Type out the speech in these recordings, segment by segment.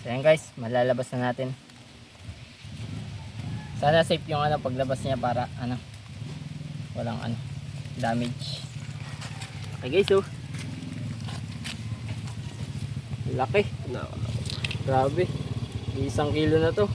So yan guys, malalabas na natin. Sana safe yung paglabas niya para walang damage. Okay guys, oh. Laki. Grabe. 1 kilo na to.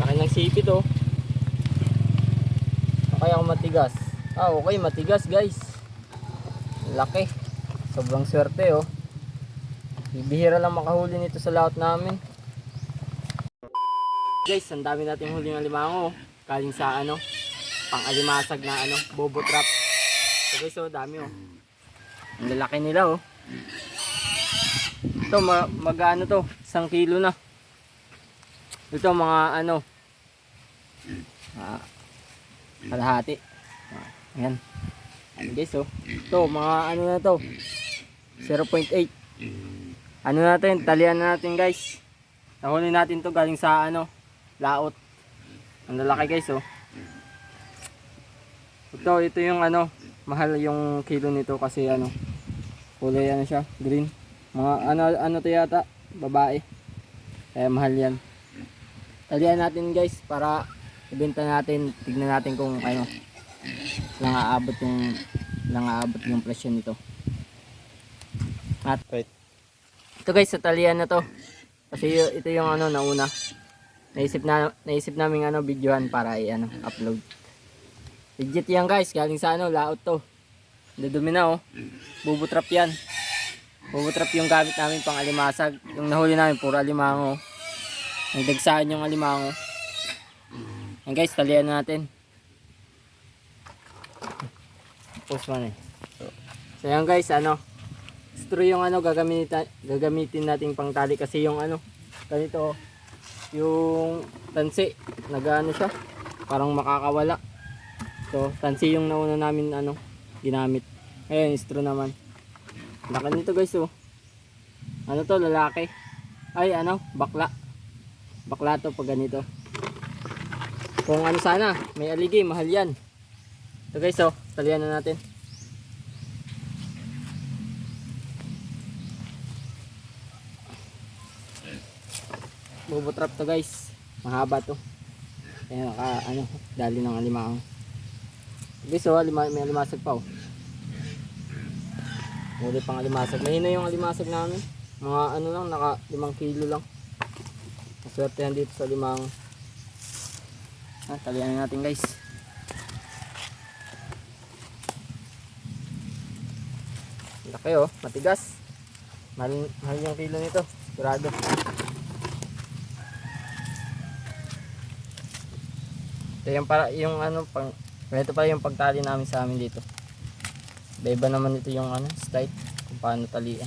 Laki ng sipit, oh. Okay ako matigas. Okay, matigas guys. Laki. Sobrang swerte, oh. Bibihira lang makahuli nito sa laot namin. Guys, ang dami nating huling alimango. Galing sa pang-alimasag na bobo trap. So guys, oh, dami, oh. Ang lalaki nila, oh. Ito mag-ano to, 1 kilo na. Ito mga kalahati. Ayan. Ayan guys, oh. Ito mga na to, 0.8. Natin, talian na natin guys. Nahuli natin to galing sa laot. Ang lalaki guys, oh. Ito yung mahal yung kilo nito kasi kulay siya, green. Mga to yata, babae. Kaya mahal yan. Talian natin guys para ibenta natin, tignan natin kung lang aabot yung presyo nito. At ito guys, sa talian na to. Kasi ito yung nauna. Naisip namin videohan para upload. Legit yan guys, galing sa laot to. Dudumi na, oh. Bubutrap yan. Bubutrap yung gamit namin pang alimasag. Yung nahuli namin puro alimango. Nagdagsaan yung alimango. Yan guys, talian natin. Post man eh. So yan guys, straw yung gagamitin nating pang tali kasi yung ganito, yung tansi, siya, parang makakawala. So tansi yung nauna namin ginamit. Ayun, straw naman. Laki nito guys, oh. To, lalaki. Ay, bakla. Bakla to pag ganito. Kung sana, may aligi, mahal yan. Ito guys, oh. Talian na natin. Bubutrap to guys. Mahaba to. Kaya dali ng alimango. Guys, oh, may alimasag pa, oh. Muli pang alimasag. Mahina yung alimasag namin. Mga lang, naka 5 kilo lang. Maswerte yan dito sa alimango. Talian natin guys. Laki, oh, matigas. Mahal yung kilo nito, sigurado. Ito yung ganito pa yung pagtali namin sa amin dito. Iba naman ito yung style kung paano talian.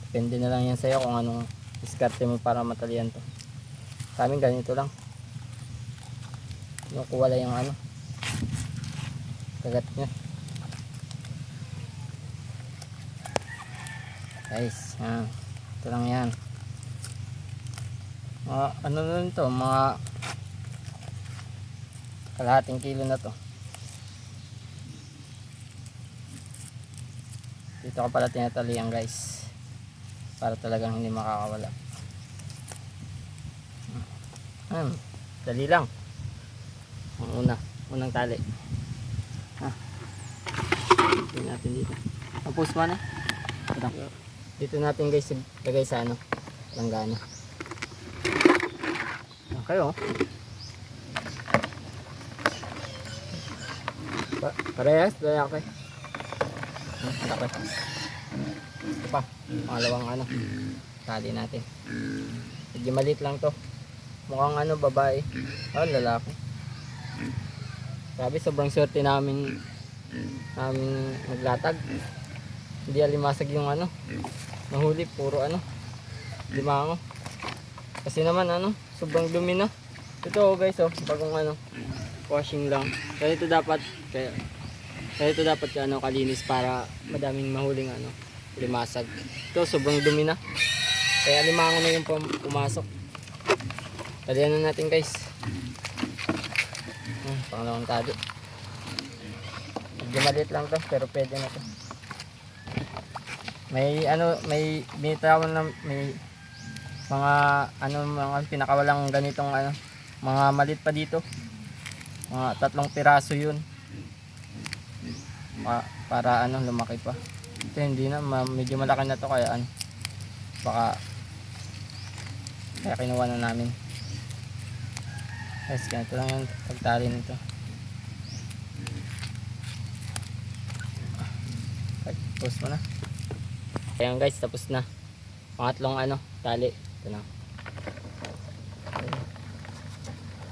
Depende na lang yan sa'yo kung anong diskarte mo para matalian to. Sa amin ganito lang. Yung kuwala yung kagat niya. Guys, yan. Ito lang yan. Mga na nito, mga kalahating kilo na to. Dito ko pala tinatalian guys, para talagang hindi makakawala. Dali lang. Ang unang tali. Dito natin dito. Tapos mo na. Dito natin guys lagay sa langgana. Okay, oh. Parehas, okay. Okay. Ito pa, pangalawang tali natin. Medyo maliit lang to. Mukhang babae. Lalaki. Grabe, sobrang swerte namin naglatag. Hindi alimasag yung nahuli, puro limango. Kasi naman sobrang dumi na. Ito, oh, guys, oh, bagong washing lang. Kaya ito dapat kalinis para madaming mahuling limasag. Ito sobrang dumi na. Kaya limango na yung pumasok. Talian na natin guys. Pangalawang tali. Medyo maliit lang to pero pwede na to. May binitawan na, may mga ano, mga pinakawalang ganitong ano, mga malit pa dito, mga 3 piraso yun. Para ano, lumaki pa. Ito hindi na, medyo malaki na to, kaya ano, baka kaya kinuha na namin. Guys, ganito lang yung pagtali nito. Post mo na. Ayan guys, tapos na. Pangatlong ano, tali. Ito na.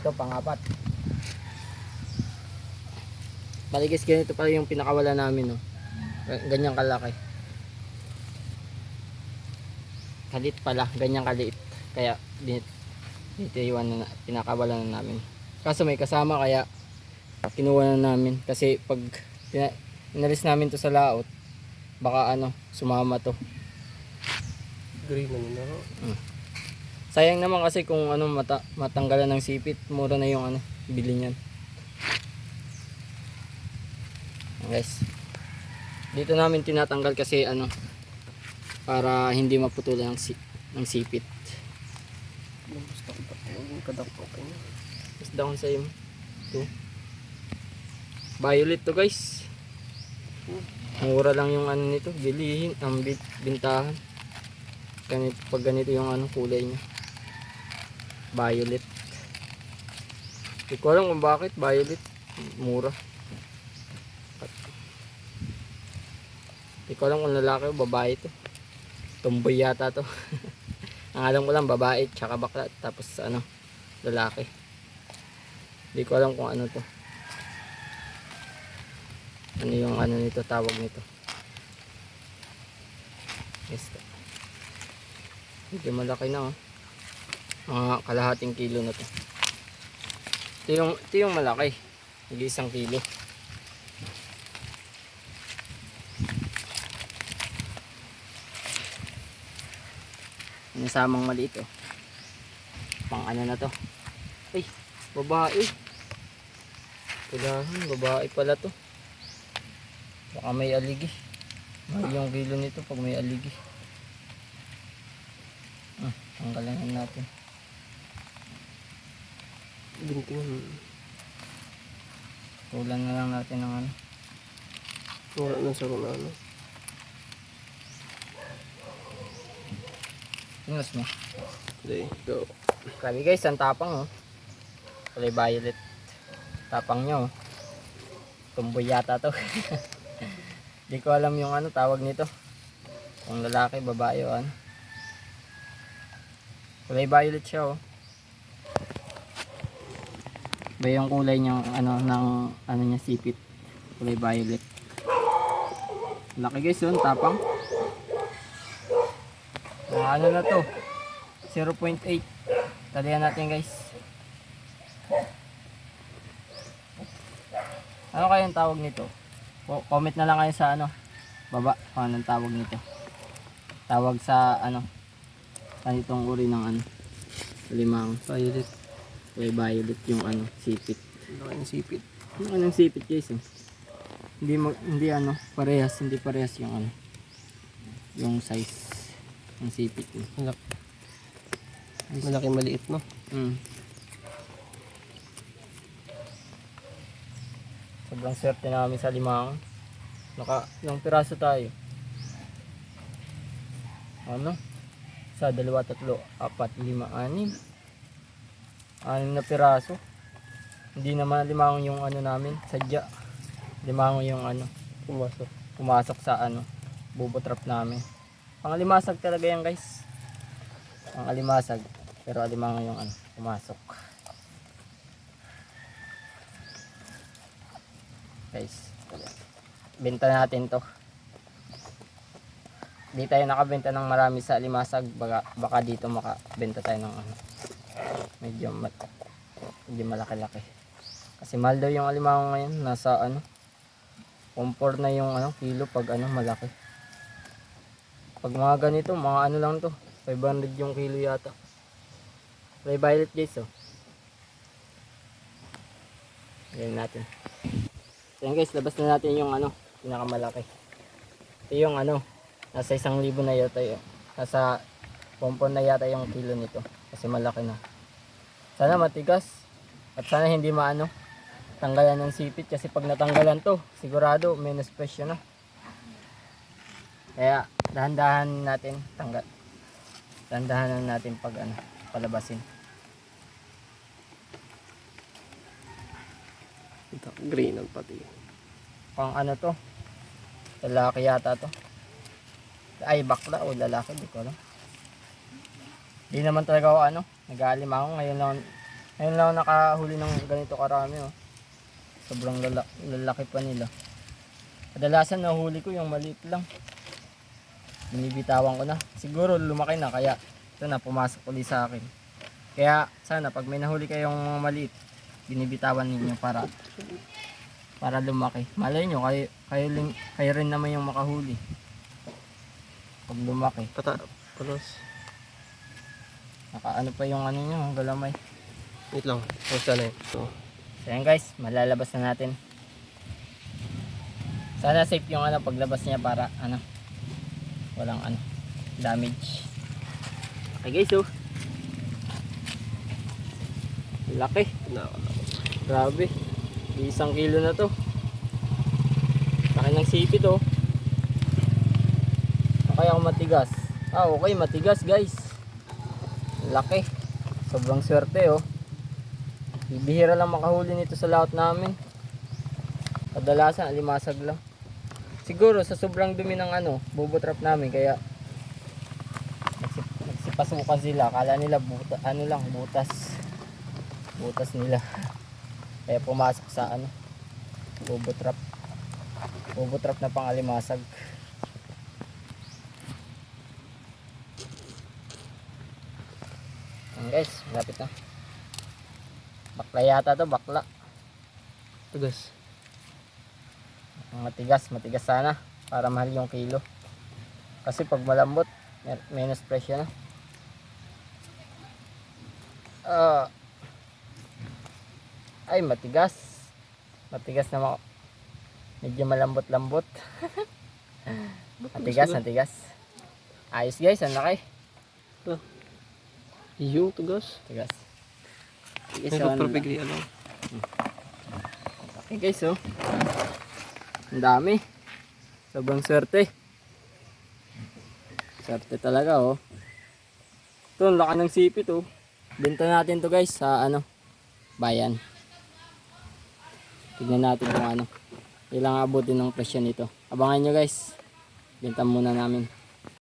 Ito, pangapat. Bali guys, ganito pala yung pinakawala namin, no. Ganyang kalaki. Kalit pala, ganyang kaliit. Kaya dito iwan na, pinakawala na namin. Kaso may kasama, kaya kinuha na namin. Kasi pag inalis namin to sa laot, baka ano, sumama to. Green naman ako. Sayang naman kasi kung ano, matanggalan ng sipit, mura na yung ano, bili niyan. Guys, dito namin tinatanggal kasi ano, para hindi maputulan ng sipit. Gusto ko pa yung kadakpo ko niya. Mas down sa iyo. Ito. Violet to guys. Mura lang yung ano nito, bilihin, ang bintahan. Ganito, pag ganito yung ano, kulay niya. Violet. Hindi ko alam kung bakit violet. Mura. Hindi ko alam kung lalaki o babae to. Tomboy yata to. Ang alam ko lang babae tsaka bakla, tapos ano, lalaki. Hindi ko alam kung ano to. Ano yung ano nito, tawag nito. Yes. Medyo malaki na, oh. Mga kalahating kilo na to. Ito yung malaki. Hindi 1 kilo. Nasamang maliit, oh. Pang ano na to. Ay, babae. Kailangan, babae pala to. Baka may aligi. Mahal yung kilo nito pag may aligi. Tanggalan natin. Bintingan. Tulan na lang natin ng ano. Wala na sa kuna ano. Tingnan mo. Okay, go. Grabe guys, ang tapang, oh. Kulay violet. Tapang nyo, oh. Tumboy yata to. Di ko alam yung ano tawag nito. Kung lalaki, babae o ano. Kulay violet siya, oh. Ba yung kulay niyang ano, ng ano niya, sipit. Kulay violet. Laki guys, yun, tapang. Ano na to, 0.8. Talihan natin guys. Ano kayang tawag nito? Comment na lang kayo sa ano, baba kung anong tawag nito. Tawag sa ano, ganitong uri ng ano, limang Violet. violet yung ano, sipit. Laki ng sipit. Yung anong sipit guys, oh. Hindi ano, hindi parehas yung ano, yung size ng sipit, eh. Malaki maliit, no? Sobrang swerte namin sa limang. Ilang piraso tayo? Ano? 1, 2, 3, 4, 5, 6. 6 na piraso. Hindi naman limang yung ano namin, sadya. Limang yung ano, pumasok sa ano, bubo trap namin. Pangalimasag talaga yan guys. Pangalimasag. Pero alimango yung ano, pumasok. Guys, benta natin to. Di tayo nakabenta ng marami sa alimasag. Baka dito makabenta tayo ng ano, medyo malaki-laki. Kasi mahal daw yung alimango ngayon. Nasa ano, 4 na yung ano, kilo pag ano, malaki. Pag mga ganito, mga ano lang to, 500 yung kilo yata. Play violet guys, oh. Ganyan natin. So yan guys, labas na natin yung ano, pinakamalaki. Ito yung ano, nasa 1,000 na yata yun. Nasa Pompon na yata yung kilo nito. Kasi malaki na. Sana matigas. At sana hindi maano. Tanggalan ng sipit. Kasi pag natanggalan to, sigurado minus presyo na. Kaya dahan-dahan natin tanggal. Dahan-dahan natin pag ano, palabasin. Ito, green ang pati. Pang ano to? Lalaki yata to. Ay, bakla o lalaki, di ko alam. Di naman talaga ako ano, nag-aalim ako. Ngayon lang ako nakahuli ng ganito karami oh. Sobrang lalaki pa nila. Kadalasan nahuli ko yung maliit lang. Binibitawan ko na. Siguro lumaki na kaya ito na pumasok ulit sa akin. Kaya sana pag may nahuli kayong maliit, binibitawan ninyo para lumaki. Malay nyo, kayo rin naman yung makahuli. Pag lumaki. Panos. Naka ano pa yung ano nyo, galamay. Wait lang. Basta na yun. So, So yan guys, malalabas na natin. Sana safe yung ano paglabas niya para ano walang ano damage. Okay guys, oh. Laki. Grabe. 1 kilo na to. Laki ng sipit oh. Kaya matigas. Okay, matigas guys. Laki. Sobrang swerte oh. Bihira lang makahuli nito sa laot namin. Kadalasan alimasag lang. Siguro sa sobrang dumi ng ano, bobo trap namin kaya nagsipasukan sila. Akala nila butas. Butas nila. Kaya pumasok sa ano, bobo trap. Bobo trap na pang alimasag. Ayan guys, malapit na. Bakla yata to, bakla. tugas. Matigas sana para mahal yung kilo. Kasi pag malambot, minus presyo na. Ay, matigas. Matigas na medyo malambot-lambot. Matigas. Ayos guys, ang laki. Yung tugas. Tigas. May pagpapigli ano. Okay guys, oh. Ang dami. Sobrang swerte. Swerte talaga, oh. Ito, ang laki ng sipit, oh. Benta natin to guys sa ano, bayan. Tignan natin kung ano. Ilang abutin ng presyo nito. Abangan nyo guys. Benta muna namin.